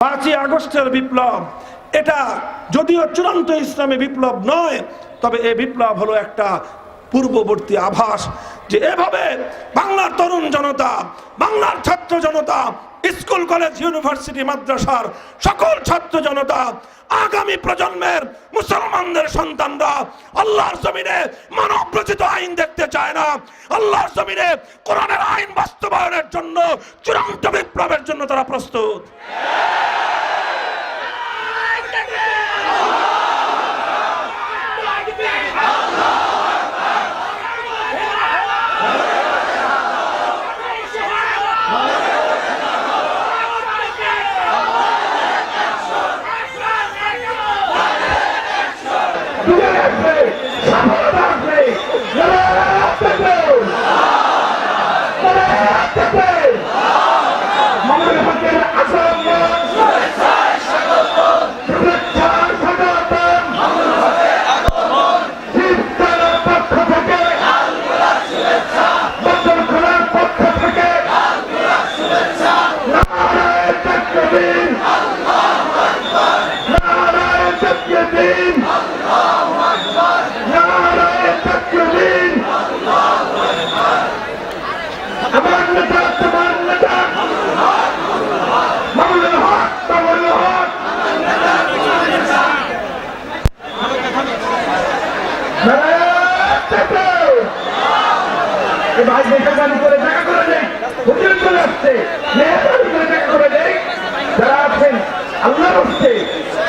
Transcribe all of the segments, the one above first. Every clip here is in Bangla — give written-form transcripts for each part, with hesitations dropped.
5ই আগস্টের বিপ্লব এটা যদিও চূড়ান্ত ইসলামী বিপ্লব নয়, তবে এই বিপ্লব হলো একটা পূর্ববর্তী আভাস যে এভাবে বাংলার তরুণ জনতা, বাংলার ছাত্র জনতা, স্কুল কলেজ ইউনিভার্সিটি মাদ্রাসার সকল ছাত্র জনতা, আগামী প্রজন্মের মুসলমানদের সন্তানরা আল্লাহর জমিনে মানব রচিত আইন দেখতে চায় না। আল্লাহর জমিনে কোরআনের আইন বাস্তবায়নের জন্য চূড়ান্ত বিপ্লবের জন্য তারা প্রস্তুত।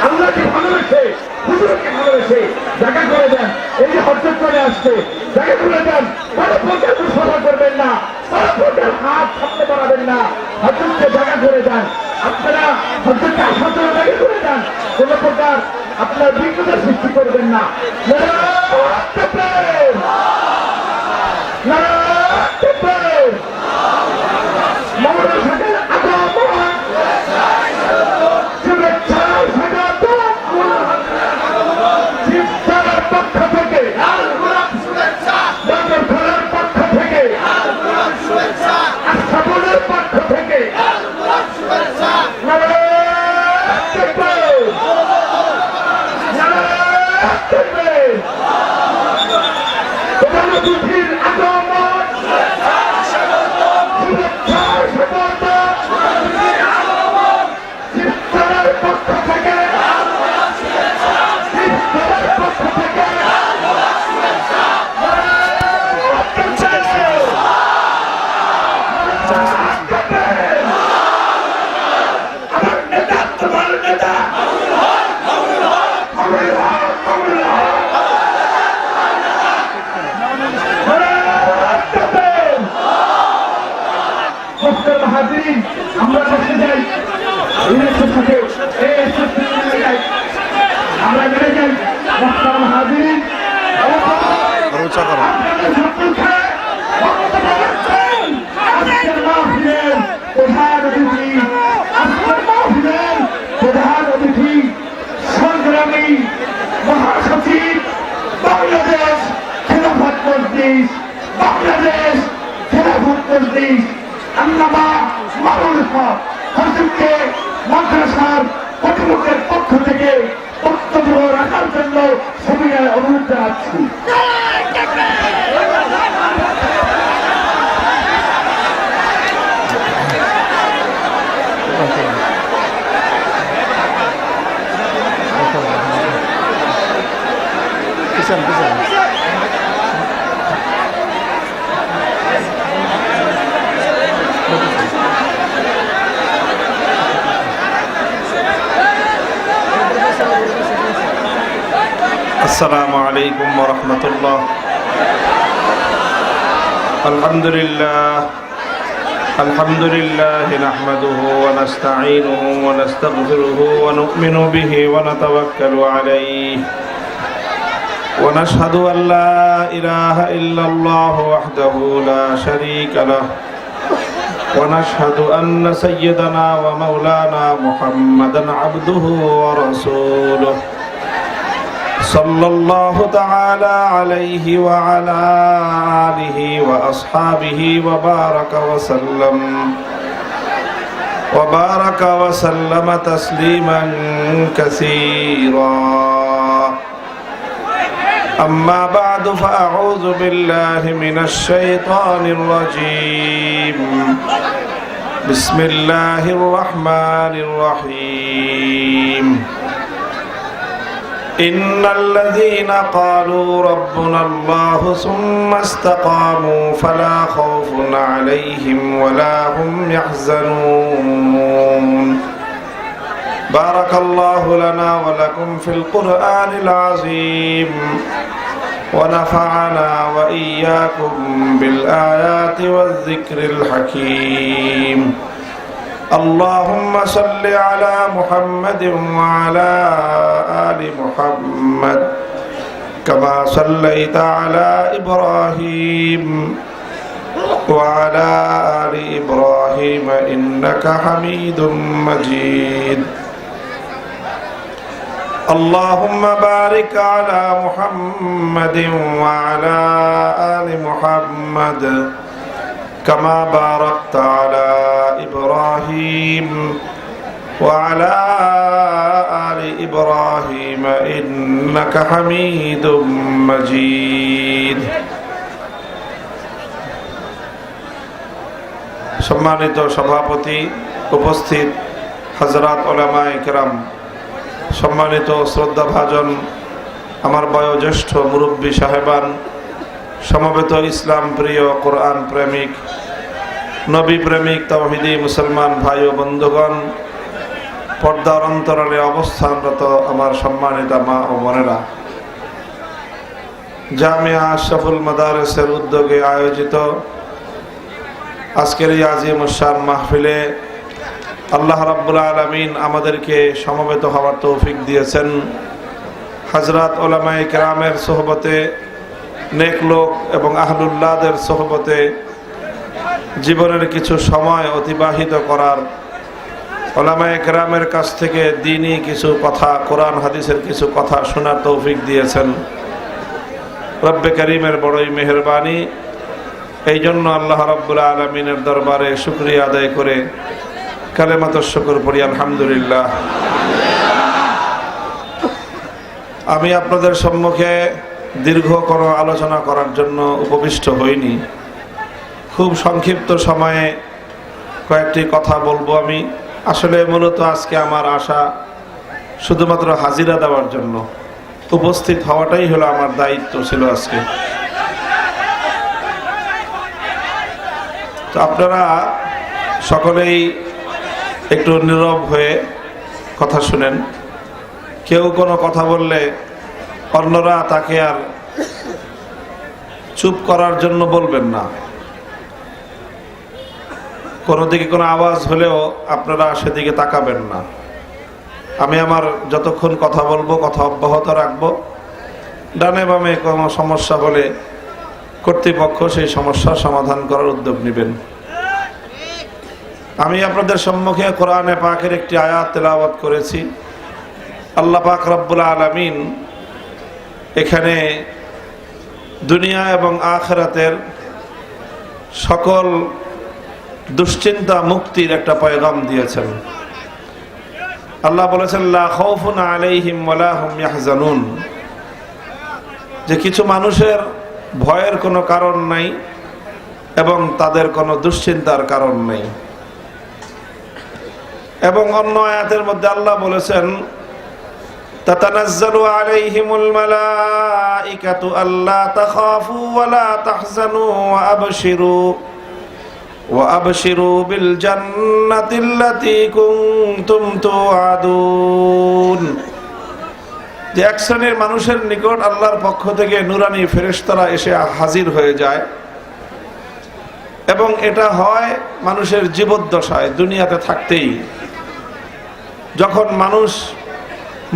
আল্লাহকে ভালোবেসে হুজুরকে ভালোবেসে দেখা করে দেন। এই যে হরজত করে আসছে দেখা করে দেন, কোনো প্রকার দুঃসভা করবেন না, কোনো প্রকার হাত সামনে বাড়াবেন না, হরজতকে দেখা করে দেন। আপনারা হরজতকে আসার জন্য দেখা করে দেন, কোনো প্রকার আপনার বিঘ্নতার সৃষ্টি করবেন না। আমরা বসে যাই, আমরা বেড়ে যাই হাজির প্রধান অতিথি সংগ্রামী মহাসচিব বাংলাদেশ খেলাফত মজলিস, বাংলাদেশ খেলাফত মজলিস আল্লামা মামুনুল হক হুজুরকে মাদ্রাসার কর্তৃপক্ষের পক্ষ থেকে বক্তব্য রাখার জন্য সবিনয় অনুরোধ জানাচ্ছি। আসসালামু আলাইকুম ওয়া রাহমাতুল্লাহ। আলহামদুলিল্লাহ নাহমাদুহু ওয়া নাস্তাঈনুহু ওয়া নাস্তাগফিরুহু ওয়া নু'মিনু বিহি ওয়া নাতাওয়াক্কালু আলাইহি ওয়া নাশহাদু আন লা ইলাহা ইল্লাল্লাহু ওয়াহদাহু লা শারীকা লাহু ওয়া নাশহাদু আন্না সাইয়্যিদানা ওয়া মাওলানা মুহাম্মাদান আবদুহু ওয়া রাসূলুহু সাল্লাল্লাহু তাআলা আলাইহি ওয়া আলা আলিহি ওয়া আসহাবিহি ওয়া বারাকা ওয়া সাল্লাম। وبارك وسلم تسليما كثيرا. أما بعد فأعوذ بالله من الشيطان الرجيم. بسم الله الرحمن الرحيم. إن الذين قالوا ربنا الله ثم استقاموا فلا خوف عليهم ولا هم يحزنون. بارك الله لنا ولكم في القرآن العظيم ونفعنا وإياكم بالآيات والذكر الحكيم. اللهم صل على محمد وعلى آل محمد كما صليت على إبراهيم وعلى آل إبراهيم إنك حميد مجيد. اللهم بارك على محمد وعلى آل محمد كما باركت على إبراهيم وعلى آل إبراهيم إنك حميد مجيد. সম্মানিত সভাপতি, উপস্থিত হযরত উলামায়ে কেরাম, সম্মানিত শ্রদ্ধাভাজন আমার বয়োজ্যেষ্ঠ মুরব্বী সাহেবান, সমবেত ইসলাম প্রিয়, কোরআন প্রেমিক, নবী প্রেমিক, তাওহীদি মুসলমান ভাই ও বন্ধুগণ, পর্দার অন্তরালে অবস্থানরত আমার সম্মানিত মা ও বোনেরা, জামিয়া আশরাফুল মাদারিসের উদ্যোগে আয়োজিত আজকের এই আজিম শান মাহফিলে আল্লাহ রাব্বুল আলামিন আমাদেরকে সমবেত হওয়ার তৌফিক দিয়েছেন। হযরত উলামায়ে কেরামের সোহবতে, নেক লোক এবং আহলুল্লাহদের সোহবতে জীবনের কিছু সময় অতিবাহিত করার, উলামায়ে কেরামের কাছ থেকে দ্বীনি কিছু কথা, কোরআন হাদিসের কিছু কথা শোনার তৌফিক দিয়েছেন। রব্বে কারীমের বড়ই মেহেরবানি। এই জন্য আল্লাহ রাব্বুল আলামিনের দরবারে শুকরিয়া আদায় করে কালেমাতুশ শুকর পড়ি আলহামদুলিল্লাহ। আমি আপনাদের সম্মুখে দীর্ঘ কোনো আলোচনা করার জন্য উপবিষ্ট হইনি। খুব সংক্ষিপ্ত সময়ে কয়েকটি কথা বলবো। আমি আসলে মূলত আজকে আমার আশা শুধুমাত্র হাজিরা দেওয়ার জন্য, উপস্থিত হওয়াটাই হলো আমার দায়িত্ব ছিল আজকে। তো আপনারা সকলেই একটু নীরব হয়ে কথা শুনেন। কেউ কোনো কথা বললে অন্যরা তাকে আর চুপ করার জন্য বলবেন না। কোনো দিকে কোনো আওয়াজ হলেও আপনারা সেদিকে তাকাবেন না। আমি আমার যতক্ষণ কথা বলবো কথা অব্যাহত রাখবো। ডানে বামে কোনো সমস্যা হলে কর্তৃপক্ষ সেই সমস্যার সমাধান করার উদ্যোগ নেবেন। আমি আপনাদের সম্মুখে কোরআনে পাকের একটি আয়াত তেলাওয়াত করেছি। আল্লাহ পাক রব্বুল আলামিন এখানে দুনিয়া এবং আখিরাতের সকল দুশ্চিন্তা মুক্তির একটা পয়গাম দিয়েছেন। আল্লাহ বলেছেন, লা খাউফুন আলাইহিম ওয়ালা হুম ইয়াহজানুন, যে কিছু মানুষের ভয়ের কোনো কারণ নাই এবং তাদের কোনো দুশ্চিন্তার কারণ নেই। এবং অন্য আয়াতের মধ্যে আল্লাহ বলেছেন, তাতানাজ্জালু আলাইহিমুল মালাইকাতু আল্লা তাখাফু ওয়া লা তাহজানু ওয়া আবশিরু বিল জান্নাতিল্লাতী কুনতুম তুআদুন। যে এক শ্রেণীর মানুষের নিকট আল্লাহর পক্ষ থেকে নুরানি ফেরেশতারা এসে হাজির হয়ে যায়, এবং এটা হয় মানুষের জীবদ্দশায়, দুনিয়াতে থাকতেই। যখন মানুষ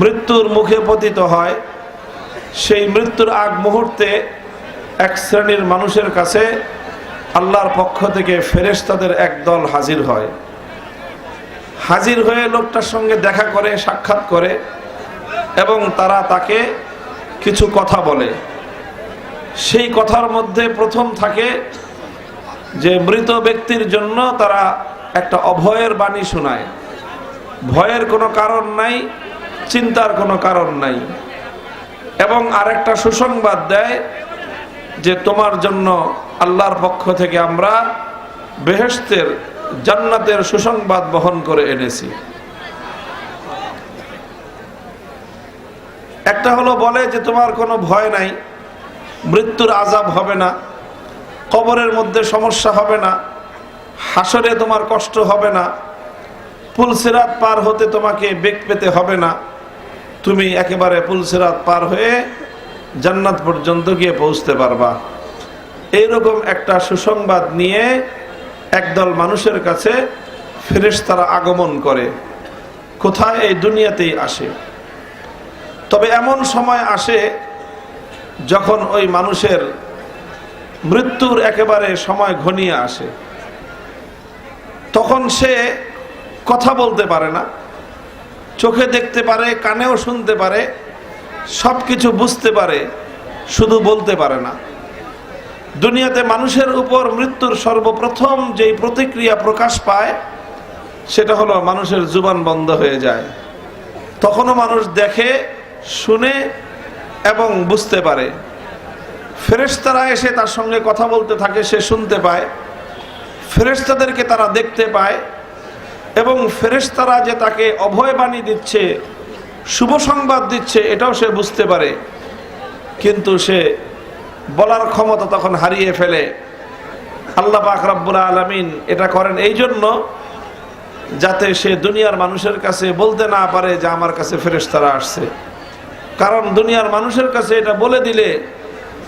মৃত্যুর মুখে পতিত হয়, সেই মৃত্যুর আগ মুহূর্তে এক শ্রেণীর মানুষের কাছে আল্লাহর পক্ষ থেকে ফেরেশতাদের একদল হাজির হয়। হাজির হয়ে লোকটার সঙ্গে দেখা করে, সাক্ষাৎ করে, এবং তারা তাকে কিছু কথা বলে। সেই কথার মধ্যে প্রথম থাকে যে মৃত ব্যক্তির জন্য তারা একটা অভয়ের বাণী শোনায়, ভয়ের কোনো কারণ নাই, চিন্তার কোনো কারণ নাই, এবং আরেকটা সুসংবাদ দেয় যে তোমার জন্য আল্লাহর পক্ষ থেকে আমরা বেহেশতের জান্নাতের সুসংবাদ বহন করে এনেছি। একটা হলো বলে যে তোমার কোনো ভয় নাই, মৃত্যুর আযাব হবে না, কবরের মধ্যে সমস্যা হবে না, হাসরে তোমার কষ্ট হবে না, পুলসিরাত পার হতে তোমাকে বেগ পেতে হবে না, তুমি একেবারে পুলসিরাত পার হয়ে জান্নাত পর্যন্ত গিয়ে পৌঁছতে পারবা। এইরকম একটা সুসংবাদ নিয়ে একদল মানুষের কাছে ফেরেশতারা আগমন করে। কোথায়? এই দুনিয়াতেই আসে। তবে এমন সময় আসে যখন ওই মানুষের মৃত্যুর একেবারে সময় ঘনিয়ে আসে, তখন সে কথা বলতে পারে না, চোখে দেখতে পারে, কানেও শুনতে পারে, সব কিছু বুঝতে পারে, শুধু বলতে পারে না। দুনিয়াতে মানুষের উপর মৃত্যুর সর্বপ্রথম যেই প্রতিক্রিয়া প্রকাশ পায় সেটা হলো মানুষের জুবান বন্ধ হয়ে যায়। তখনও মানুষ দেখে, শুনে এবং বুঝতে পারে। ফেরেশতারা এসে তার সঙ্গে কথা বলতে থাকে, সে শুনতে পায়, ফেরেশতাদেরকে তারা দেখতে পায়, এবং ফেরেশতারা যে তাকে অভয় বাণী দিচ্ছে, শুভ সংবাদ দিচ্ছে, এটাও সে বুঝতে পারে। কিন্তু সে বলার ক্ষমতা তখন হারিয়ে ফেলে। আল্লাহ পাক রব্বুল আলামিন এটা করেন এই জন্য যাতে সে দুনিয়ার মানুষের কাছে বলতে না পারে যে আমার কাছে ফেরেশতারা আসছে। কারণ দুনিয়ার মানুষের কাছে এটা বলে দিলে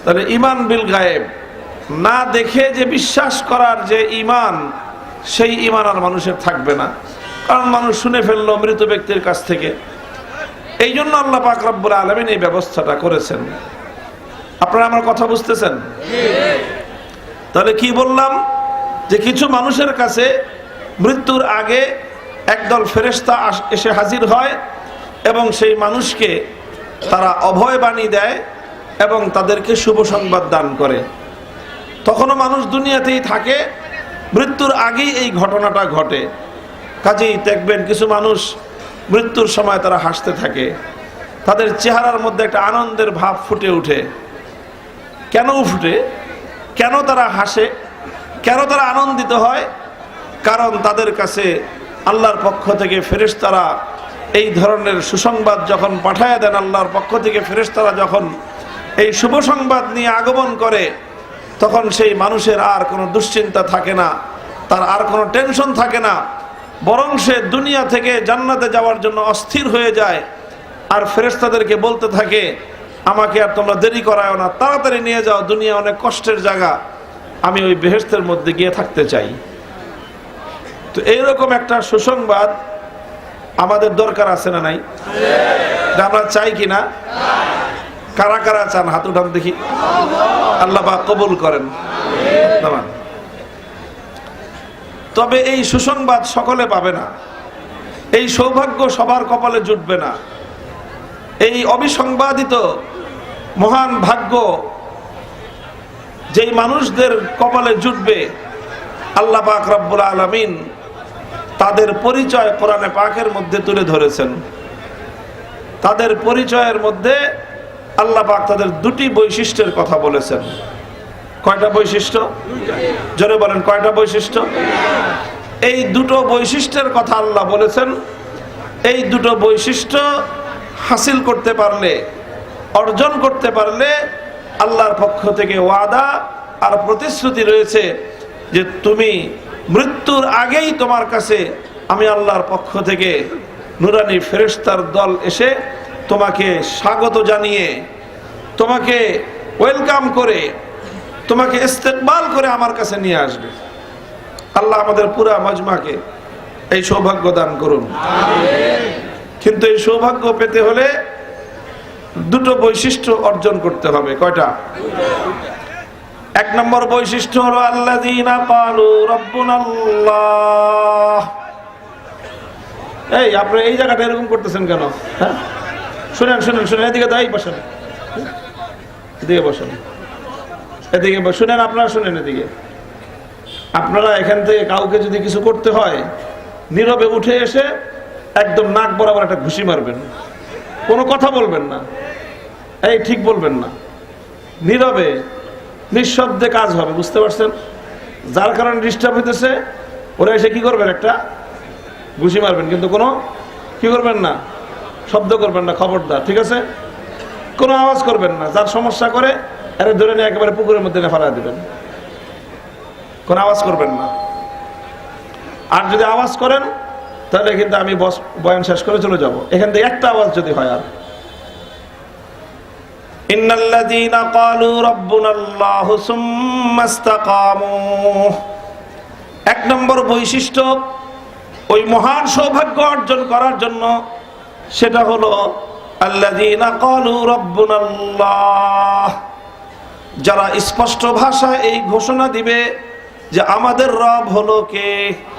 তাহলে ঈমান বিল গায়েব, না দেখে যে বিশ্বাস করার যে ঈমান, সেই ঈমান আর মানুষের থাকবে না। কারণ মানুষ শুনে ফেললো মৃত ব্যক্তির কাছ থেকে। এই জন্য আল্লাহ পাক রব্বুল আলামিন এই ব্যবস্থাটা করেছেন। আপনারা আমার কথা বুঝতেছেন? তাহলে কি বললাম? যে কিছু মানুষের কাছে মৃত্যুর আগে একদল ফেরেশতা এসে হাজির হয় এবং সেই মানুষকে তারা অভয় বাণী দেয় এবং তাদেরকে শুভ সংবাদ দান করে। তখনও মানুষ দুনিয়াতেই থাকে, মৃত্যুর আগেই এই ঘটনাটা ঘটে। কাজেই দেখবেন কিছু মানুষ মৃত্যুর সময় তারা হাসতে থাকে, তাদের চেহারার মধ্যে একটা আনন্দের ভাব ফুটে ওঠে। কেন ফুটে? কেন তারা হাসে? কেন তারা আনন্দিত হয়? কারণ তাদের কাছে আল্লাহর পক্ষ থেকে ফেরেশতারা এই ধরনের সুসংবাদ যখন পাঠায় দেন, আল্লাহর পক্ষ থেকে ফেরেশতারা যখন এই শুভ সংবাদ নিয়ে আগমন করে, তখন সেই মানুষের আর কোনো দুশ্চিন্তা থাকে না, তার আর কোনো টেনশন থাকে না, বরং সে দুনিয়া থেকে জান্নাতে যাওয়ার জন্য অস্থির হয়ে যায়। আর ফেরেশতাদেরকে বলতে থাকে, আমাকে আর তোমরা দেরি করায়ও না, তাড়াতাড়ি নিয়ে যাও, দুনিয়া অনেক কষ্টের জায়গা, আমি ওই বেহেশতের মধ্যে গিয়ে থাকতে চাই। তো এইরকম একটা সুসংবাদ আমাদের দরকার আছে না নাই? আমরা চাই কিনা? কারা কারা চান হাত উঠান দেখি। আল্লাহ পাক কবুল করেন। তবে এই সুসংবাদ সকলে পাবে না, এই সৌভাগ্য সবার কপালে জুটবে না। এই অবিসংবাদিত মহান ভাগ্য যেই মানুষদের কপালে জুটবে, আল্লাহ পাক রব্বুল আলামিন তাদের পরিচয় কোরআনে পাকের মধ্যে তুলে ধরেছেন। তাদের পরিচয়ের মধ্যে আল্লাহ পাক তাদের দুটি বৈশিষ্ট্যের কথা বলেছেন। কয়টা বৈশিষ্ট্য? জোরে বলেন, কয়টা বৈশিষ্ট্য? এই দুটো বৈশিষ্ট্যের কথা আল্লাহ বলেছেন। এই দুটো বৈশিষ্ট্য হাসিল করতে পারলে, অর্জন করতে পারলে আল্লাহর পক্ষ থেকে ওয়াদা আর প্রতিশ্রুতি রয়েছে যে তুমি মৃত্যুর আগেই তোমার কাছে আমি আল্লাহর পক্ষ থেকে নুরানি ফেরেশতার দল এসে তোমাকে স্বাগত জানিয়ে, তোমাকে ওয়েলকাম করে, তোমাকে ইস্তেকবাল করে আমার কাছে নিয়ে আসবে। আল্লাহ আমাদের পুরা মাজমাকে এই সৌভাগ্য দান করুন। কিন্তু এই সৌভাগ্য পেতে হলে দুটো বৈশিষ্ট্য অর্জন করতে হবে। কয়টা? এক নম্বর বৈশিষ্ট্য হলো আল্লাযীনা ক্বালু রাব্বুনাল্লাহ। এই আপনি এই জায়গাটা এরকম করতেছেন কেন? হ্যাঁ, শুনেন শুনেন শুনেন, এদিকে দাই বসেন, এদিকে বসেন, এদিকে শুনেন, আপনারা শুনেন, এদিকে আপনারা এখান থেকে কাউকে যদি কিছু করতে হয়, নীরবে উঠে এসে একদম নাক বরাবর একটা ঘুষি মারবেন, কোনো কথা বলবেন না, এই ঠিক বলবেন না, নীরবে নিঃশব্দে কাজ হবে, বুঝতে পারছেন? যার কারণে ডিস্টার্ব হইতেছে ওরা এসে কি করবেন, একটা ঘুষি মারবেন, কিন্তু কোনো কি করবেন না, শব্দ করবেন না, খবরদার, ঠিক আছে? কোনো আওয়াজ করবেন না, যার সমস্যা করে এরা ধরে নিয়ে একেবারে পুকুরের মধ্যে ফেলা দিবেন, কোনো আওয়াজ করবেন না। আর যদি আওয়াজ করেন তাহলে কিন্তু আমি বয়ান শেষ করে চলে যাব, এখান থেকে একটা আওয়াজ যদি হয়। আর ইন্নাল্লাযীনা ক্বালু রাব্বুনাল্লাহু সুম্মা ইসতাকামু, এক নম্বর বৈশিষ্ট্য ওই মহান সৌভাগ্য অর্জন করার জন্য, সেটা হলো আল্লাযীনা ক্বালু রাব্বুনাল্লাহ, যারা স্পষ্ট ভাষায় এই ঘোষণা দিবে যে আমাদের রব হলো কে?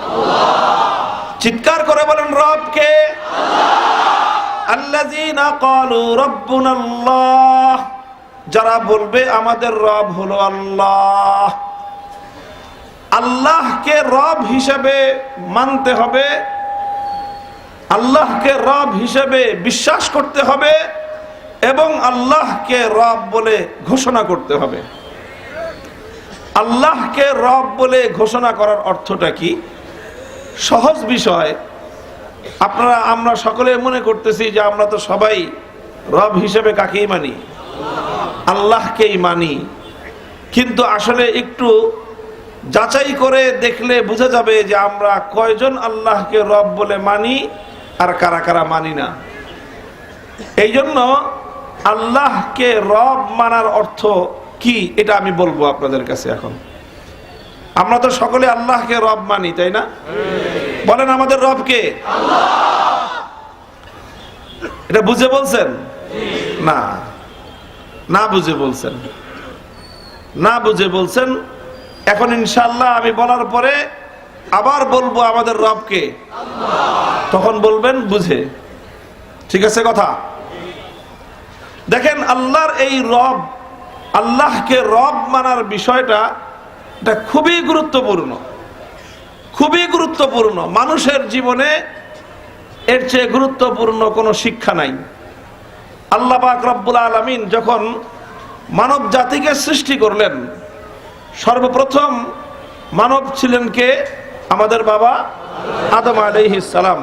আল্লাহ। চিৎকার করে বলেন, রব কে? আল্লাহ। আল্লাযীনা ক্বালু রাব্বুনাল্লাহ, যারা বলবে আমাদের রব হলো আল্লাহ। আল্লাহকে রব হিসেবে মানতে হবে, আল্লাহকে রব হিসেবে বিশ্বাস করতে হবে এবং আল্লাহকে রব বলে ঘোষণা করতে হবে। আল্লাহকে রব বলে ঘোষণা করার অর্থটা কি? সহজ বিষয়। আমরা সকলে মনে করতেছি যে আমরা তো সবাই রব হিসেবে কাকেই মানি? আল্লাহকেই মানি। কিন্তু আসলে একটু যাচাই করে দেখলে বোঝা যাবে যে আমরা কয়জন আল্লাহকে রব বলে মানি আর কারা কারা মানি না। এই জন্য আল্লাহকে রব মানার অর্থ কি এটা আমি বলবো আপনাদের কাছে। এখন আমরা তো সকলে আল্লাহকে রব মানি, তাই না? বলেন, আমাদের রব কে? আল্লাহ। এটা বুঝে বলছেন? না, না বুঝে বলছেন, না বুঝে বলছেন। এখন ইনশাআল্লাহ আমি বলার পরে আবার বলবো আমাদের রব কে, তখন বলবেন বুঝে। ঠিক আছে কথা? দেখেন, আল্লাহর এই রব, আল্লাহকে রব মানার বিষয়টা এটা খুবই গুরুত্বপূর্ণ, খুবই গুরুত্বপূর্ণ। মানুষের জীবনে এর চেয়ে গুরুত্বপূর্ণ কোনো শিক্ষা নাই। আল্লাহ পাক রব্বুল আলামিন যখন মানব জাতিকে সৃষ্টি করলেন, সর্বপ্রথম মানব ছিলেন কে? আমাদের বাবা আদম আলাইহিস সালাম।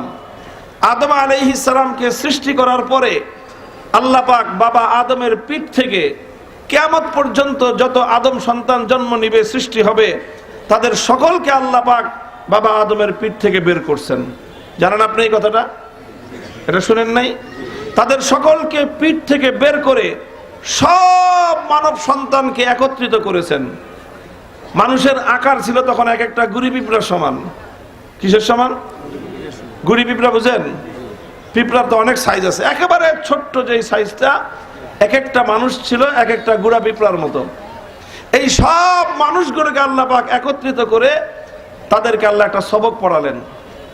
আদম আলাইহিস সালামকে সৃষ্টি করার পরে আল্লাহ পাক বাবা আদমের পিঠ থেকে কিয়ামত পর্যন্ত যত আদম সন্তান জন্ম নিবে, সৃষ্টি হবে, তাদের সকলকে আল্লাহ পাক বাবা আদমের পিঠ থেকে বের করছেন। জানেন আপনি এই কথাটা? এটা শুনেন নাই? তাদের সকলকে পিঠ থেকে বের করে সব মানব সন্তানকে একত্রিত করেছেন। মানুষের আকার ছিল তখন এক একটা গুড়ি পিঁপড়ার সমান। কিসের সমান? গুড়ি পিঁপড়া বুঝেন? পিঁপড়ার তো অনেক সাইজ আছে। একেবারে ছোট্ট যেই সাইজটা, এক একটা মানুষ ছিল এক একটা গুড়া পিঁপড়ার মতো। এই সব মানুষগুলোকে আল্লাহ পাক একত্রিত করে তাদেরকে আল্লাহ একটা সবক পড়ালেন।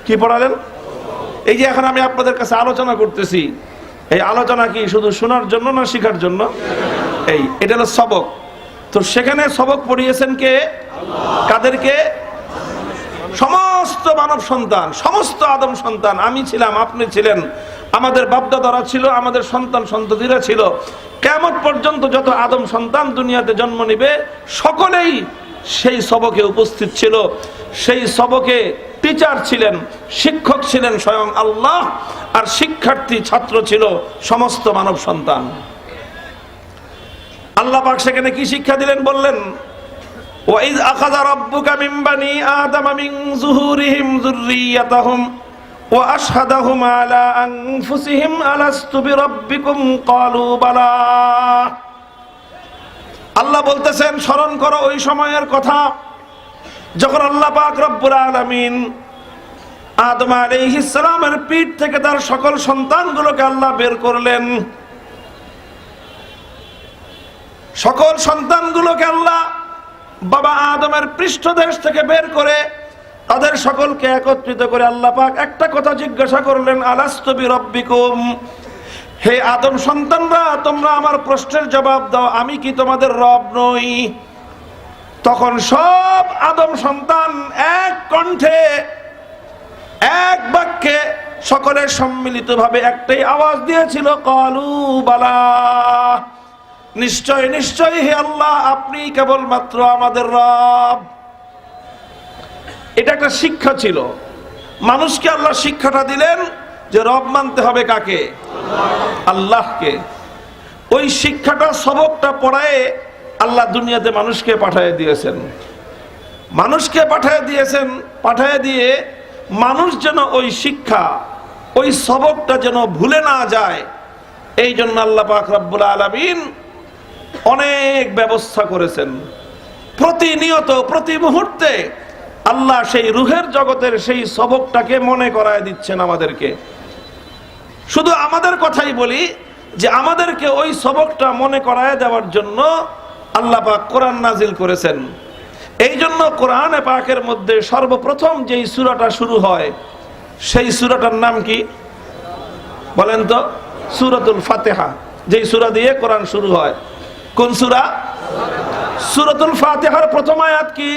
কি পড়ালেন? এই যে এখন আমি আপনাদের কাছে আলোচনা করতেছি, এই আলোচনা কি শুধু শোনার জন্য না শিখার জন্য? এটা হলো সবক। তো সেখানে সবক পড়িয়েছেন কে? কাদেরকে? সমস্ত মানব সন্তান, সমস্ত আদম সন্তান। আমি ছিলাম, আপনি ছিলেন, আমাদের বাপদাদারা ছিল, আমাদের সন্তান সন্ততিরা ছিল। কিয়ামত পর্যন্ত যত আদম সন্তান দুনিয়াতে জন্ম নিবে সকলেই সেই সবকে উপস্থিত ছিল। সেই সবকে টিচার ছিলেন, শিক্ষক ছিলেন স্বয়ং আল্লাহ, আর শিক্ষার্থী ছাত্র ছিল সমস্ত মানব সন্তান। আল্লাহ পাক সেখানে কি শিক্ষা দিলেন বললেন, ওয়াইজ আখাযা রাব্বুকা মিন বানি আদামা মিন যুহুরিহিম যুররিয়াতাহুম ওয়া আশহাদাহুম আলা আনফুসিহিম আলাস্তু বিরাব্বিকুম ক্বালু বালা। আল্লাহ বলতেছেন, স্মরণ করো ওই সময়ের কথা যখন আল্লাহ পাক রব্বুল আলামিন আদম আলাইহিস সালামের পিঠ থেকে তার সকল সন্তানগুলোকে আল্লাহ বের করলেন। সকল সন্তানগুলোকে আল্লাহ বাবা আদমের পৃষ্ঠদেশ থেকে বের করে তাদের সকলকে একত্রিত করে আল্লাহ পাক একটা কথা জিজ্ঞাসা করলেন, আলাস্তু বিরাব্বিকুম, হে আদম সন্তানরা, তোমরা আমার প্রশ্নের জবাব দাও, আমি কি তোমাদের রব নই? তখন সব আদম সন্তান এক কণ্ঠে এক বাক্যে সকলে সম্মিলিতভাবে একটাই আওয়াজ দিয়েছিল, ক্বালু বালা, নিশ্চয় নিশ্চয় হে আল্লাহ, আপনি কেবলমাত্র আমাদের রব। এটা একটা শিক্ষা ছিল। মানুষকে আল্লাহ শিক্ষাটা দিলেন যে রব মানতে হবে কাকে? আল্লাহকে। ওই শিক্ষাটা, সবকটা পড়ায় আল্লাহ দুনিয়াতে মানুষকে পাঠিয়ে দিয়েছেন। মানুষকে পাঠিয়ে দিয়েছেন, পাঠিয়ে দিয়ে মানুষ যেন ওই শিক্ষা, ওই সবকটা যেন ভুলে না যায়, এই জন্য আল্লাহ পাক রব্বুল আলামিন অনেক ব্যবস্থা করেছেন। প্রতিনিয়ত প্রতি মুহূর্তে আল্লাহ সেই রুহের জগতের সেই সবকটাকে মনে করায় দিচ্ছেন আমাদেরকে। শুধু আমাদের কথাই বলি যে আমাদেরকে ওই সবকটা মনে করায় দেওয়ার জন্য আল্লাহ পাক কোরআন নাজিল করেছেন। এই জন্য কোরআনে পাকের মধ্যে সর্বপ্রথম যেই সূরাটা শুরু হয় সেই সূরাটার নাম কি বলেন তো? সূরাতুল ফাতিহা। যেই সূরা দিয়ে কোরআন শুরু হয় কোন সূরা? সূরাতুল ফাতিহার প্রথম আয়াত কি?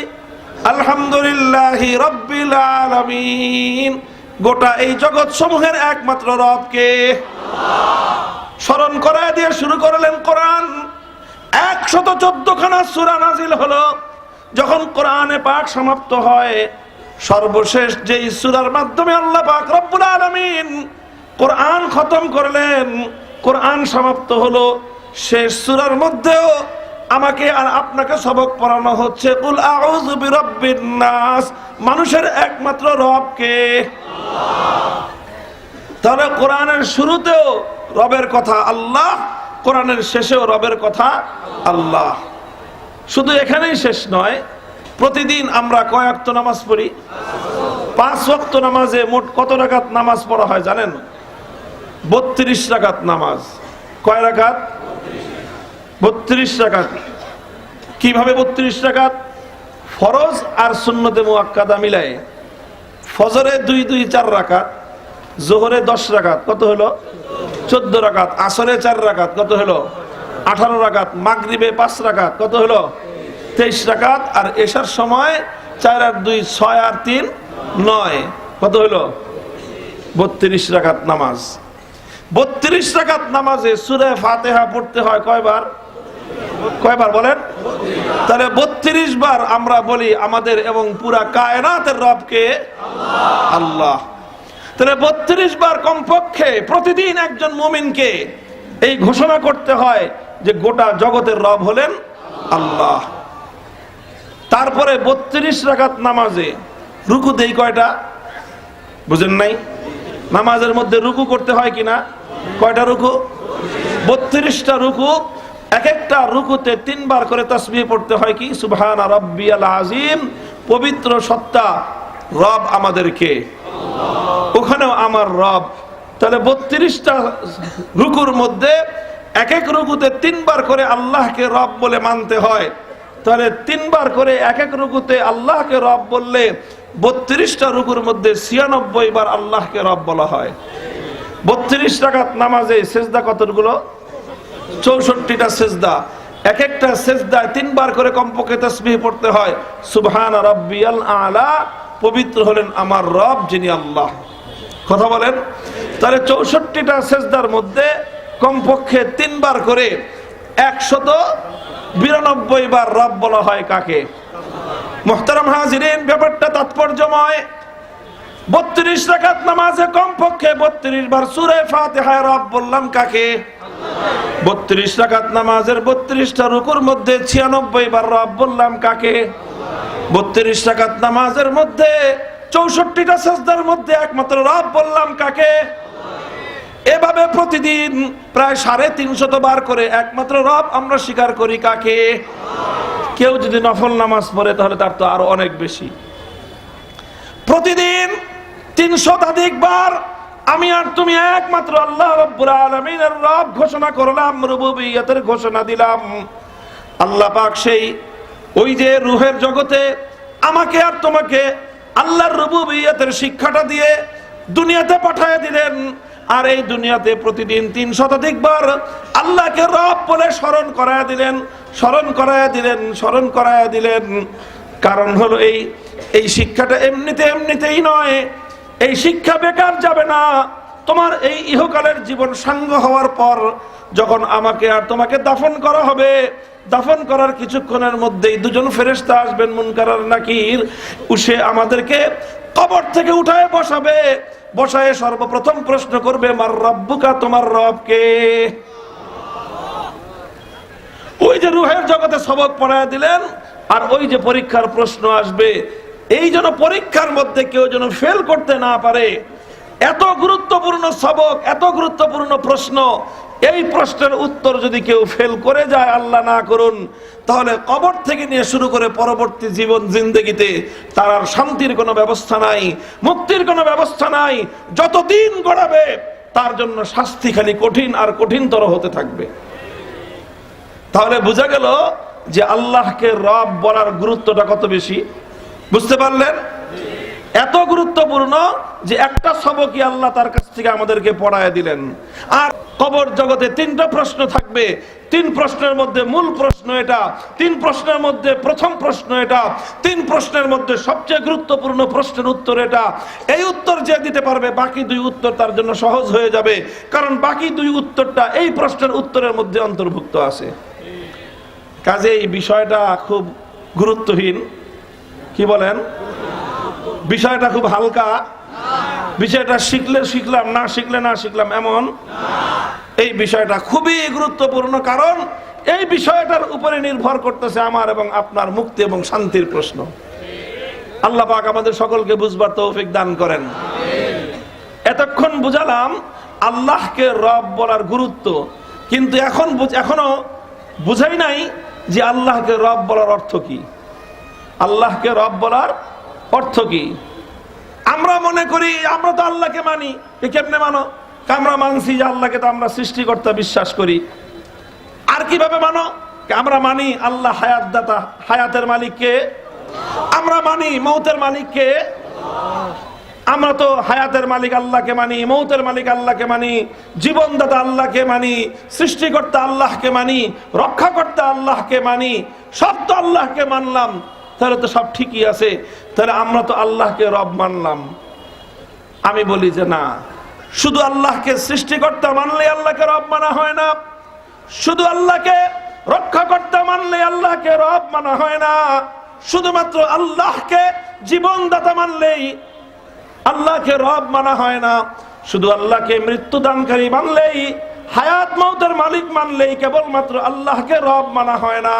আলহামদুলিল্লাহি রাব্বিল আলামিন। গোটা এই জগৎ সমূহের একমাত্র রবকে স্মরণ করায় দিয়ে শুরু করলেন কোরআন। 114 খানা সূরা নাজিল হলো। যখন কোরআনে পাক সমাপ্ত হয়, সর্বশেষ যেই সূরার মাধ্যমে আল্লাহ পাক রব্বুল আলামিন কোরআন খতম করলেন, কোরআন সমাপ্ত হলো, শেষ সূরার মধ্যেও আমাকে আর আপনাকে সবক পড়ানো হচ্ছে কুল আউযু বিরাব্বিন নাস, মানুষের একমাত্র রবকে। তাহলে কোরআনের শুরুতেও রবের কথা আল্লাহ, কোরআনের শেষেও রবের কথা আল্লাহ। শুধু এখানেই শেষ নয়, প্রতিদিন আমরা কয় ওয়াক্ত নামাজ পড়ি? 5 ওয়াক্ত নামাজে মোট কত রাকাত নামাজ পড়া হয় জানেন? 32 রাকাত নামাজ। কয় রাকাত? 32 রাকাত। কিভাবে 32 রাকাত? ফরজ আর সুন্নতে মুআক্কাদা মিলায়ে। ফজরে 2 2 4 রাকাত, জোহরে 10 রাকাত, কত হলো? 14 রাকাত। আসরে 4 রাকাত, কত হলো? 18 রাকাত। মাগরিবে 5 রাকাত, কত হলো? 23 রাকাত। আর এশার সময় 4 আর 2 6 আর 3 9, কত হলো? 32 রাকাত নামাজ। 32 রাকাত নামাজে সূরা ফাতিহা পড়তে হয় কয়বার? কয়বার বলেন? তাহলে 32 বার আমরা বলি আমাদের এবং পুরা কায়নাতের রবকে আল্লাহ। তাহলে 32 বার কমপক্ষে প্রতিদিন একজন মুমিনকে এই ঘোষণা করতে হয় যে গোটা জগতের রব হলেন আল্লাহ। তারপরে 32 রাকাত নামাজে রুকু দেই কয়টা? বুঝেন নাই? নামাজের মধ্যে রুকু করতে হয় কিনা? কয়টা রুকু? 32টা রুকু। এক একটা রুকুতে 3 বার করে তাসবিহ পড়তে হয় কি? সুবহানা রাব্বিয়াল আযীম, পবিত্র সত্তা রব আমাদেরকে, ওখানেও আমার রব। তাহলে 32টা রুকুর মধ্যে এক এক রুকুতে 3 বার করে আল্লাহকে রব বলে মানতে হয়। তাহলে 3 বার করে এক এক রুকুতে আল্লাহকে রব বললে 32টা রুকুর মধ্যে 96 বার আল্লাহকে রব বলা হয়। 32 রাকাত নামাজে সেজদা কতগুলো? 64টা সেজদা। এক একটা সেজদায় 3 বার করে কমপক্ষে তাসবিহ পড়তে হয় সুবহান রাব্বিয়াল আলা, পবিত্র হলেন আমার রব যিনি আল্লাহ। কথা বলেন? তাহলে 64টা সেজদার মধ্যে কমপক্ষে 3 বার করে 192 বার রব বলা হয় কাকে? মুহতারাম হাজিরিন, ব্যাপারটা তাৎপর্যময়। 32 রাকাত নামাজে কমপক্ষে 32 বার সূরা ফাতিহায় রব বললাম কাকে? 32 রাকাত নামাজের 32টা রুকুর মধ্যে 96 বার রব বললাম কাকে? 32 রাকাত নামাজের মধ্যে 64টা সাজদার মধ্যে একমাত্র রব বললাম কাকে? এভাবে প্রতিদিন প্রায় 350 বার করে একমাত্র রব আমরা স্বীকার করি কাকে? কেউ যদি নফল নামাজ পড়ে তাহলে তার তো আরো অনেক বেশি। প্রতিদিন 300 বার আমি আর তুমি একমাত্র আল্লাহ রাব্বুল আলামিনের রব ঘোষণা করলাম, রুবুবিয়তের ঘোষণা দিলাম। আল্লাহ পাক সেই ওই যে রূহের জগতে আমাকে আর তোমাকে আল্লাহর রুবুবিয়তের শিক্ষাটা দিয়ে দুনিয়াতে পাঠিয়ে দিলেন। আর এই দুনিয়াতে প্রতিদিন 3 শতাধিকবার আল্লাহকে রব বলে স্মরণ করায়া দিলেন, স্মরণ করায়া দিলেন, স্মরণ করায়া দিলেন। কারণ হলো এই শিক্ষাটা এমনিতেই নয়, এই শিক্ষা বেকার যাবে না। তোমার এই ইহকালের জীবন সাঙ্গ হওয়ার পর যখন আমাকে আর তোমাকে দাফন করা হবে, দাফন করার কিছুক্ষণের মধ্যেই দুজন ফেরেশতা আসবেন, মুনকার আর নাকির, উসে আমাদেরকে কবর থেকে উঠায় বসাবে। বসায় সর্বপ্রথম প্রশ্ন করবে, মার রব্বুকা, তোমার রব কে? ওই যে রূহের জগতে সবক পড়ায় দিলেন, আর ওই যে পরীক্ষার প্রশ্ন আসবে, এই যেন পরীক্ষার মধ্যে কেউ যেন ফেল করতে না পারে। এত গুরুত্বপূর্ণ সবক, এত গুরুত্বপূর্ণ প্রশ্ন, এই প্রশ্নের উত্তর যদি কেউ ফেল করে যায়, আল্লাহ না করুন, তাহলে কবর থেকে নিয়ে শুরু করে পরবর্তী জীবন জিন্দেগিতে তার আর শান্তির কোনো ব্যবস্থা নাই, মুক্তির কোনো ব্যবস্থা নাই। যতদিন গড়াবে তার জন্য শাস্তি খালি কঠিন আর কঠিনতর হতে থাকবে। তাহলে বোঝা গেল যে আল্লাহকে রব বলার গুরুত্বটা কত বেশি। বুঝতে পারলেন? এত গুরুত্বপূর্ণ যে একটা সবকই আল্লাহ তার কাছ থেকে আমাদেরকে পড়ায় দিলেন। আর কবর জগতে 3টা প্রশ্ন থাকবে। 3 প্রশ্নের মধ্যে মূল প্রশ্ন এটা, 3 প্রশ্নের মধ্যে প্রথম প্রশ্ন এটা, 3 প্রশ্নের মধ্যে সবচেয়ে গুরুত্বপূর্ণ প্রশ্নের উত্তর এটা। এই উত্তর যে দিতে পারবে, বাকি 2 উত্তর তার জন্য সহজ হয়ে যাবে, কারণ বাকি 2 উত্তরটা এই প্রশ্নের উত্তরের মধ্যে অন্তর্ভুক্ত আছে। কাজে এই বিষয়টা খুব গুরুত্বহীন, কি বলেন? বিষয়টা খুব হালকা, বিষয়টা শিখলে শিখলাম, না শিখলে না শিখলাম এমন। এই বিষয়টা খুবই গুরুত্বপূর্ণ, কারণ এই বিষয়টার উপরে নির্ভর করতেছে আমার এবং আপনার মুক্তি এবং শান্তির প্রশ্ন। আল্লাহ পাক আমাদের সকলকে বুঝবার তৌফিক দান করেন। এতক্ষণ বুঝালাম আল্লাহকে রব বলার গুরুত্ব, কিন্তু এখনো বুঝাই নাই যে আল্লাহকে রব বলার অর্থ কি। আল্লাহকে রব বলার অর্থ কি? আমরা মনে করি আমরা তো আল্লাহকে মানি। কেমনে মানো? আমরা মানছি যে আল্লাহকে তো আমরা সৃষ্টিকর্তা বিশ্বাস করি। আর কিভাবে মানো? আমরা মানি আল্লাহ হায়াতদাতা, হায়াতের মালিককে। আমরা মানি মৌতের মালিককে। আমরা তো হায়াতের মালিক আল্লাহকে মানি, মৌতের মালিক আল্লাহকে মানি, জীবনদাতা আল্লাহকে মানি, সৃষ্টিকর্তা আল্লাহকে মানি, রক্ষাকর্তা আল্লাহকে মানি। সব তো আল্লাহকে মানলাম, তাহলে তো সব ঠিকই আছে। তাহলে আমরা তো আল্লাহকে রব মানলাম। আমি বলি যে না, শুধু আল্লাহকে সৃষ্টিকর্তা মানলে আল্লাহকে রব মানা হয় না, শুধু আল্লাহকে রক্ষাকর্তা মানলে আল্লাহকে রব মানা হয় না, শুধুমাত্র আল্লাহকে জীবনদাতা মানলেই আল্লাহকে রব মানা হয় না, শুধু আল্লাহকে মৃত্যুদানকারী মানলেই, হায়াত মৌতের মালিক মানলেই কেবলমাত্র আল্লাহকে রব মানা হয় না।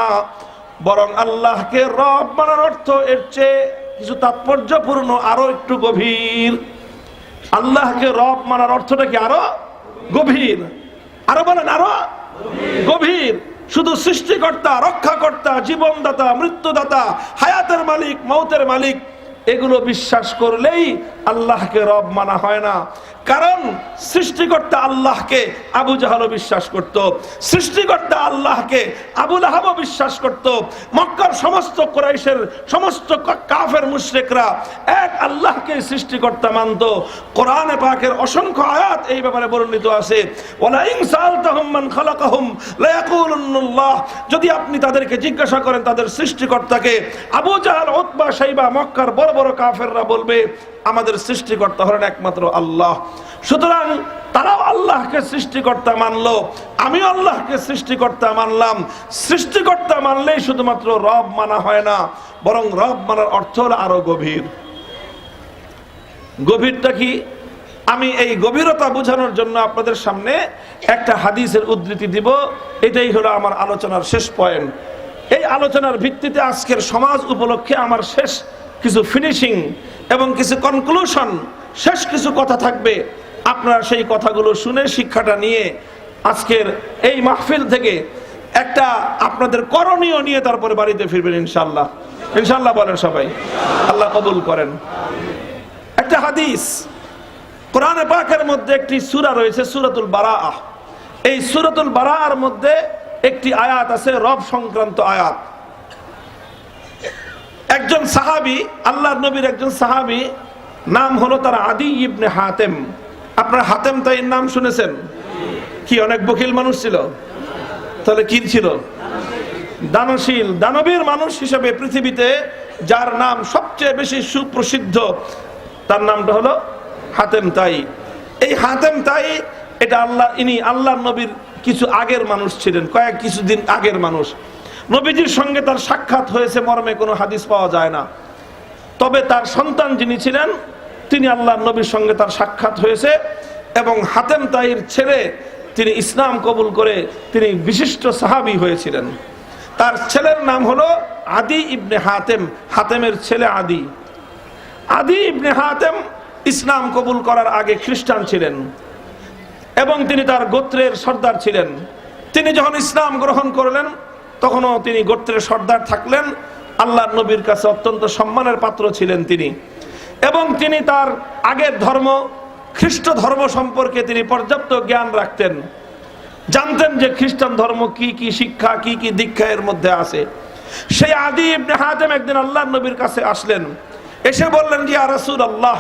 বরং আল্লাহকে রব মানার অর্থ এর চেয়ে কিছু তাৎপর্যপূর্ণ, আরো একটু গভীর। আল্লাহকে রব মানার অর্থটা কি আরো গভীর? আরো বলেন, আরো গভীর। শুধু সৃষ্টিকর্তা, রক্ষাকর্তা, জীবনদাতা, মৃত্যুদাতা, হায়াতের মালিক, মৌতের মালিক, এগুলো বিশ্বাস করলেই আল্লাহকে রব মানা হয় না। কারণ সৃষ্টিকর্তা আল্লাহকে আবু জাহালও বিশ্বাস করত, সৃষ্টিকর্তা আল্লাহকে আবু লাহাবও বিশ্বাস করত, মক্কার সমস্ত কুরাইশের সমস্ত কাফের মুশরিকরা এক আল্লাহকে সৃষ্টিকর্তা মানত। কোরআনে পাকের অসংখ্য আয়াত এই ব্যাপারে বর্ণিত আছে, ওয়ালা ইন সালতাহুম মান খালাকাহুম লায়াকুলুন্নাল্লাহ। যদি আপনি তাদেরকে জিজ্ঞাসা করেন তাদের সৃষ্টিকর্তাকে, আবু জাহাল, উতবা, শাইবা, মক্কার বড় বড় কাফেররা বলবে আমাদের সৃষ্টিকর্তা হলেন একমাত্র আল্লাহ। সুতরাং তারাও আল্লাহকে সৃষ্টিকর্তা মানলো, আমিও আল্লাহকে সৃষ্টিকর্তা মানলাম। সৃষ্টিকর্তা মানলেই শুধুমাত্র রব মানা হয় না, বরং রব মানার অর্থ হলো আরো গভীর। গভীরটা কি? আমি এই গভীরতা বোঝানোর জন্য আপনাদের সামনে একটা হাদিসের উদ্ধৃতি দিব। এটাই হলো আমার আলোচনার শেষ পয়েন্ট। এই আলোচনার ভিত্তিতে আজকের সমাজ উপলক্ষে আমার শেষ কিছু ফিনিশিং এবং কিছু কনক্লুশন, শেষ কিছু কথা থাকবে। আপনারা সেই কথাগুলো শুনে শিক্ষাটা নিয়ে আজকের এই মাহফিল থেকে একটা আপনাদের করণীয় নিয়ে তারপরে বাড়িতে ফিরবেন ইনশাআল্লাহ। ইনশাআল্লাহ বলেন সবাই, আল্লাহ কবুল করেন। একটা হাদিস, কোরআনে পাকের মধ্যে একটি সূরা রয়েছে, সূরাতুল বারাআহ। এই সূরাতুল বারাআর মধ্যে একটি আয়াত আছে রব সংক্রান্ত আয়াত। একজন সাহাবী, আল্লাহর নবীর একজন সাহাবী, নাম হলো তার আদি ইবনে হাতেম। আপনার হাতেম তাইর নাম শুনেছেন? কি অনেক বকিল মানুষ ছিল? তাহলে কি ছিল? দানশীল, দানবীর মানুষ হিসেবে পৃথিবীতে যার নাম সবচেয়ে বেশি সুপ্রসিদ্ধ, তার নামটা হলো হাতেম তাই। এই হাতেম তাই এটা ইনি আল্লাহর নবীর কিছু আগের মানুষ ছিলেন, কিছুদিন আগের মানুষ। নবীজির সঙ্গে তার সাক্ষাৎ হয়েছে মর্মে কোনো হাদিস পাওয়া যায় না। তবে তার সন্তান যিনি ছিলেন, তিনি আল্লাহর নবীর সঙ্গে তার সাক্ষাৎ হয়েছে, এবং হাতেম তাইর ছেলে তিনি ইসলাম কবুল করে তিনি বিশিষ্ট সাহাবী হয়েছিলেন। তার ছেলের নাম হলো আদি ইবনে হাতেম, হাতেমের ছেলে আদি। আদি ইবনে হাতেম ইসলাম কবুল করার আগে খ্রিস্টান ছিলেন এবং তিনি তার গোত্রের সর্দার ছিলেন। তিনি যখন ইসলাম গ্রহণ করলেন তখনও তিনি গোত্রের সর্দার থাকলেন। আল্লাহর নবীর কাছে অত্যন্ত সম্মানের পাত্র ছিলেন তিনি, এবং তিনি তার আগের ধর্ম খ্রিস্ট ধর্ম সম্পর্কে তিনি পর্যাপ্ত জ্ঞান রাখতেন, জানতেন যে খ্রিস্টান ধর্ম কি কি শিক্ষা, কি কি দীক্ষা এর মধ্যে আছে। সেই আদি ইবনে হাতেম একদিন আল্লাহর নবীর কাছে আসলেন, এসে বললেন যে ইয়া রাসূলুল্লাহ,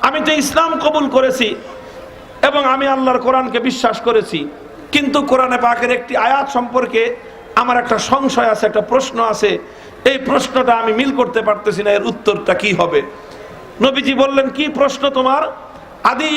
আমি তো ইসলাম কবুল করেছি এবং আমি আল্লাহর কোরআনকে বিশ্বাস করেছি, কিন্তু কোরআনে পাকের একটি আয়াত সম্পর্কে আমার একটা সংশয় আছে, একটা প্রশ্ন আছে। এই প্রশ্নটা আমি মিল করতে পারতেছি না, এর উত্তরটা কি হবে? নবীজি বললেন, কি প্রশ্ন তোমার? আদি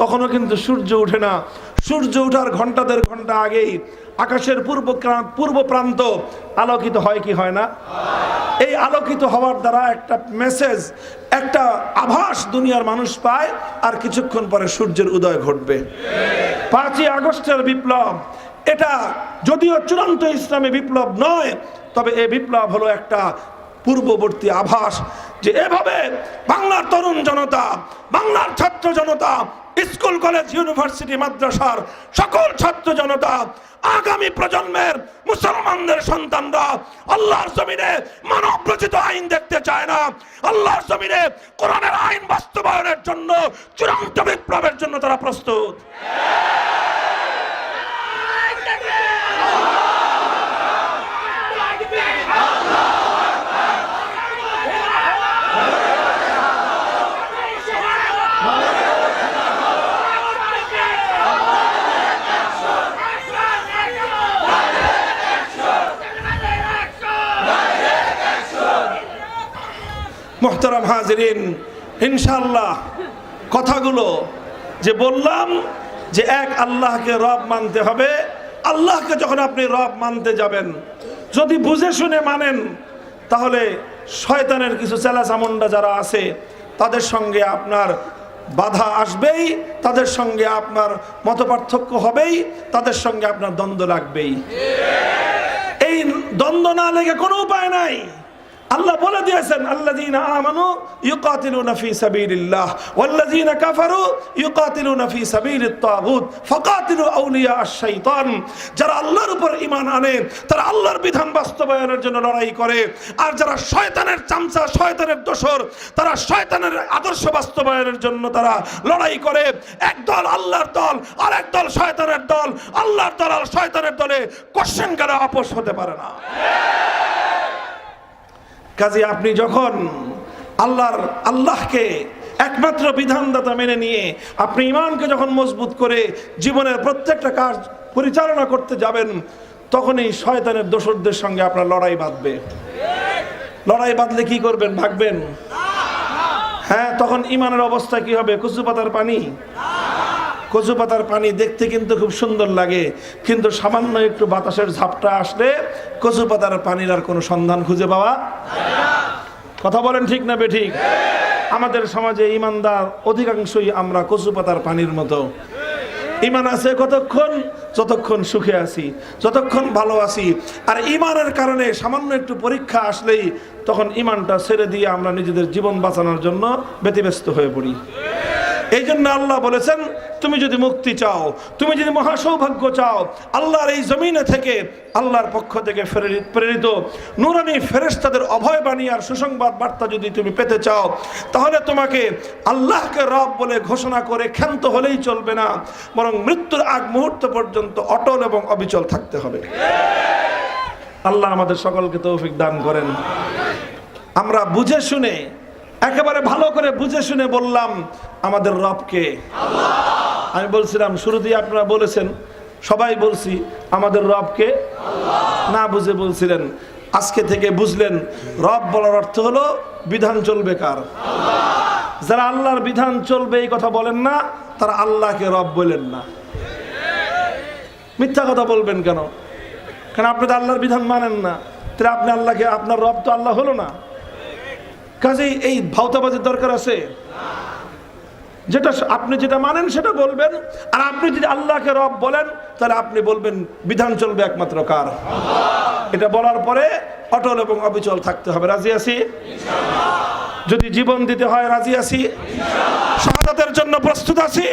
তখনও কিন্তু সূর্য ওঠে না। সূর্য ওঠার ঘন্টা দেড় ঘন্টা আগেই আকাশের পূর্ব প্রান্ত আলোকিত হয় কি হয় না? এই আলোকিত হওয়ার দ্বারা একটা মেসেজ, একটা আভাস দুনিয়ার মানুষ পায়, আর কিছুক্ষণ পরে সূর্যের উদয় ঘটবে। 5ই আগস্টের বিপ্লব এটা যদিও চূড়ান্ত ইসলামী বিপ্লব নয়, তবে এই বিপ্লব হলো একটা পূর্ববর্তী আভাস যে এভাবে বাংলার তরুণ জনতা, বাংলার ছাত্র জনতা, স্কুল কলেজ ইউনিভার্সিটি মাদ্রাসার সকল ছাত্র জনতা, আগামী প্রজন্মের মুসলমানদের সন্তানরা আল্লাহর জমিনে মানব রচিত আইন দেখতে চায় না। আল্লাহর জমিনে কোরআনের আইন বাস্তবায়নের জন্য চূড়ান্ত বিপ্লবের জন্য তারা প্রস্তুত। মুহতারাম হাজিরিন, ইনশাআল্লাহ কথাগুলো যে বললাম যে এক আল্লাহকে রব মানতে হবে, আল্লাহকে যখন আপনি রব মানতে যাবেন, যদি বুঝে শুনে মানেন, তাহলে শয়তানের কিছু চেলাচামুন্ডা যারা আছে তাদের সঙ্গে আপনার বাধা আসবেই, তাদের সঙ্গে আপনার মতপার্থক্য হবেই, তাদের সঙ্গে আপনার দ্বন্দ্ব লাগবেই। এই দ্বন্দ্ব না লেগে কোনো উপায় নাই। আল্লাহ বলে দিয়েছেন, আল্লাযীনা আমানু ইউকাতিলুনা ফি সাবিলিল্লাহ ওয়াল্লাযীনা কাফারু ইউকাতিলুনা ফি সাবিলিত তাগুত ফাকাতিলু আউলিয়া আশ-শাইতান। যারা আল্লাহর উপর ঈমান আনে তারা আল্লাহর বিধান বাস্তবায়নের জন্য লড়াই করে, আর যারা শয়তানের চামচা, শয়তানের দোসর, তারা শয়তানের আদর্শ বাস্তবায়নের জন্য তারা লড়াই করে। এক দল আল্লাহর দল আর এক দল শয়তানের দল। আল্লাহর দল আর শয়তানের দলে কোশ্চেন করে আপোষ হতে পারে না। কাজে আপনি যখন আল্লাহকে একমাত্র বিধানদাতা মেনে নিয়ে আপনি ঈমানকে যখন মজবুত করে জীবনের প্রত্যেকটা কাজ পরিচালনা করতে যাবেন, তখনই শয়তানের দোসরদের সঙ্গে আপনার লড়াই বাঁধবে। লড়াই বাঁধলে কি করবেন? ভাগবেন? হ্যাঁ, তখন ঈমানের অবস্থা কি হবে? কচু পাতার পানি। কচু পাতার পানি দেখতে কিন্তু খুব সুন্দর লাগে, কিন্তু সামান্য একটু বাতাসের ঝাপটা আসলে কচু পাতার পানির আর কোনো সন্ধান খুঁজে পাওয়া। কথা বলেন ঠিক না বেঠিক? আমাদের সমাজে ঈমানদার অধিকাংশই আমরা কচু পাতার পানির মতো। ঈমান আছে কতক্ষণ? যতক্ষণ সুখে আছি, যতক্ষণ ভালো আছি। আর ঈমানের কারণে সামান্য একটু পরীক্ষা আসলেই তখন ঈমানটা ছেড়ে দিয়ে আমরা নিজেদের জীবন বাঁচানোর জন্য ব্যতিব্যস্ত হয়ে পড়ি। এই জন্য আল্লাহ বলেছেন, তুমি যদি মুক্তি চাও, তুমি যদি মহাসৌভাগ্য চাও, আল্লাহর এই জমিনে থেকে, আল্লাহর পক্ষ থেকে প্রেরিত নূরানী ফেরেশতাদের অভয় বাণী আর সুসংবাদ বার্তা যদি তুমি পেতে চাও, তাহলে তোমাকে আল্লাহকে রব বলে ঘোষণা করে ক্ষান্ত হলেই চলবে না, বরং মৃত্যুর আগ মুহূর্ত পর্যন্ত অটল এবং অবিচল থাকতে হবে। আল্লাহ আমাদের সকলকে তৌফিক দান করেন। আমরা বুঝে শুনে, একেবারে ভালো করে বুঝে শুনে বললাম আমাদের রবকে। আমি বলছিলাম শুরুতেই, আপনারা বলেছেন, সবাই বলছি আমাদের রবকে। না বুঝে বলছিলেন, আজকে থেকে বুঝলেন রব বলার অর্থ হলো বিধান চলবে কার? যারা আল্লাহর বিধান চলবে এই কথা বলেন না, তারা আল্লাহকে রব বলেন না। মিথ্যা কথা বলবেন কেন? কারণ আপনি তো আল্লাহর বিধান মানেন না, তাহলে আপনি আল্লাহকে, আপনার রব তো আল্লাহ হলো না। কাজেই এই ভাওতাবাজির দরকার আছে। যেটা আপনি যেটা মানেন সেটা বলবেন, আর আপনি যদি আল্লাহকে রব বলেন তাহলে আপনি বলবেন বিধান চলবে একমাত্র কার? এটা বলার পরে অটল এবং অবিচল থাকতে হবে। রাজি আছি? যদি জীবন দিতে হয় রাজি আছি, শাহাদাতের জন্য প্রস্তুত আছি।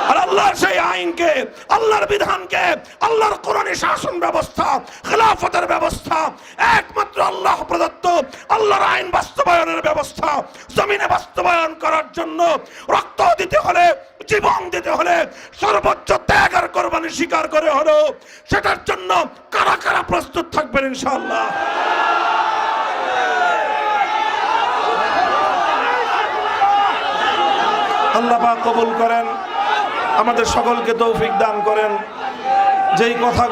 আর আল্লাহর সেই আইনকে, আল্লাহর বিধানকে, আল্লাহর কোরআনী শাসন ব্যবস্থা, খেলাফতের ব্যবস্থা, একমাত্র আল্লাহ প্রদত্ত আল্লাহর আইন বাস্তবায়নের ব্যবস্থা জমিনে বাস্তবায়ন করার জন্য রক্ত দিতে হলে, জীবন দিতে হলে, সর্বোচ্চ ত্যাগ আর কোরবানি স্বীকার করে হলো, সেটার জন্য কারা কারা প্রস্তুত থাকবেন ইনশাআল্লাহ? আল্লাহ পাক কবুল করেন, আমাদের সকলকে তৌফিক দান করেন। যেই কথা